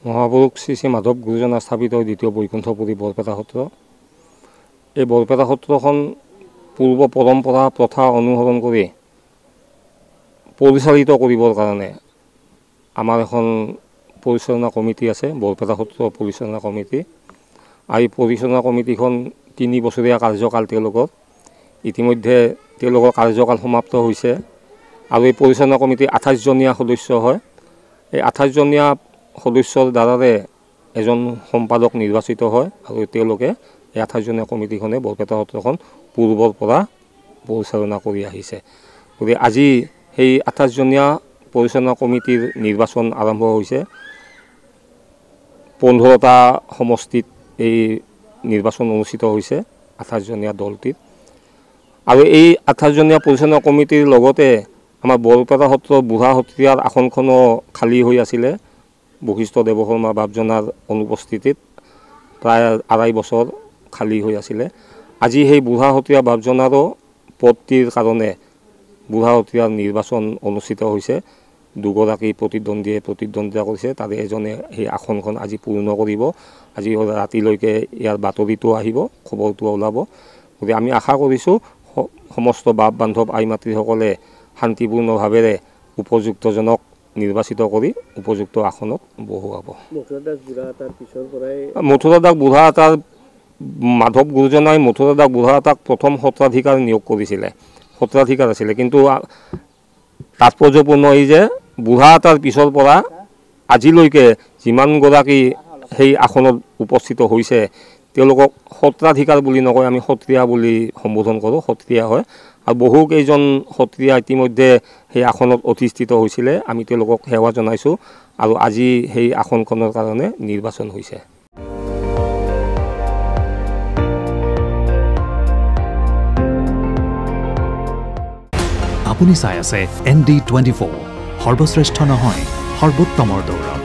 মহাপুৰুষ শ্ৰী শ্ৰী মাধৱ গুৰুজনা স্থাপিত দ্বিতীয় বৈকুণ্ঠপুৰী বৰপেটা সত্ৰ। এই বৰপেটা সত্ৰখন পূৰ্ব পৰম্পৰা প্ৰথা অনুসৰণ কৰি পৰিচালিত কৰিবৰ কাৰণে আমাৰ এখন পৰিচালনা কমিটি আছে, বৰপেটা সত্ৰ পৰিচালনা কমিটি। আৰু এই পৰিচালনা কমিটিখন 3 বছৰীয়া কাৰ্যকাল তেওঁলোকৰ। ইতিমধ্যে তেওঁলোকৰ কাৰ্যকাল সমাপ্ত হৈছে আৰু এই পৰিচালনা কমিটি 28জনীয়া সদস্য হয়। এই 28জনীয়া সদস্যৰ দ্বাৰাৰে এজন সম্পাদক নিৰ্বাচিত হয় আৰু তেওঁলোকে এই 28জনীয়া কমিটিখনে বৰপেটা সত্ৰখন পূৰ্বৰ পৰা পৰিচালনা কৰি আহিছে। গতিকে আজি সেই 28জনীয়া পৰিচালনা কমিটিৰ নিৰ্বাচন আৰম্ভ হৈছে। 15টা সমষ্টিত এই নিৰ্বাচন অনুষ্ঠিত হৈছে 28জনীয়া দলটিত। আৰু এই 28জনীয়া পৰিচালনা কমিটিৰ লগতে আমাৰ বৰপেটা সত্ৰৰ বুঢ়া সত্ৰীয়াৰ আসনখনো খালী হৈ আছিলে বশিষ্ঠ দেৱশৰ্মা বাপজনাৰ অনুপস্থিতিত। প্ৰায় 2.5 বছৰ খালী হৈ আছিলে। আজি সেই বুঢ়া সত্ৰীয়া বাপজনাৰো পদটিৰ কাৰণে বুঢ়া সত্ৰীয়াৰ নিৰ্বাচন অনুষ্ঠিত হৈছে। 2গৰাকী প্ৰতিদ্বন্দ্বীয়ে প্ৰতিদ্বন্দ্বিতা কৰিছে, তাৰে এজনে সেই আসনখন আজি পূৰ্ণ কৰিব। আজি ৰাতিলৈকে ইয়াৰ বাতৰিটো আহিব, খবৰটো ওলাব। গতিকে আমি আশা কৰিছোঁ সমস্ত বাপ বান্ধৱ আই মাতৃসকলে শান্তিপূৰ্ণভাৱেৰে উপযুক্তজনক নিৰ্বাচিত কৰি উপযুক্ত আসনত বহুৱাব। মথুৰা দাস বুঢ়া এটাৰ মাধৱ গুৰুজনাই মথুৰা দাস বুঢ়া এটাক প্ৰথম সত্ৰাধিকাৰ নিয়োগ কৰিছিলে, সত্ৰাধিকাৰ আছিলে। কিন্তু তাৎপৰ্যপূৰ্ণ এই যে বুঢ়া এটাৰ পিছৰ পৰা আজিলৈকে যিমানগৰাকী সেই আসনত উপস্থিত হৈছে তেওঁলোকক সত্ৰাধিকাৰ বুলি নকয়, আমি সত্ৰীয়া বুলি সম্বোধন কৰোঁ, সত্ৰীয়া হয়। আৰু বহুকেইজন সত্ৰীয়া ইতিমধ্যে সেই আসনত অধিষ্ঠিত হৈছিলে, আমি তেওঁলোকক সেৱা জনাইছোঁ আৰু আজি সেই আসনখনৰ কাৰণে নিৰ্বাচন হৈছে। আপুনি চাই আছে ND24, সৰ্বশ্ৰেষ্ঠ নহয় সৰ্বোত্তমৰ দৌৰ।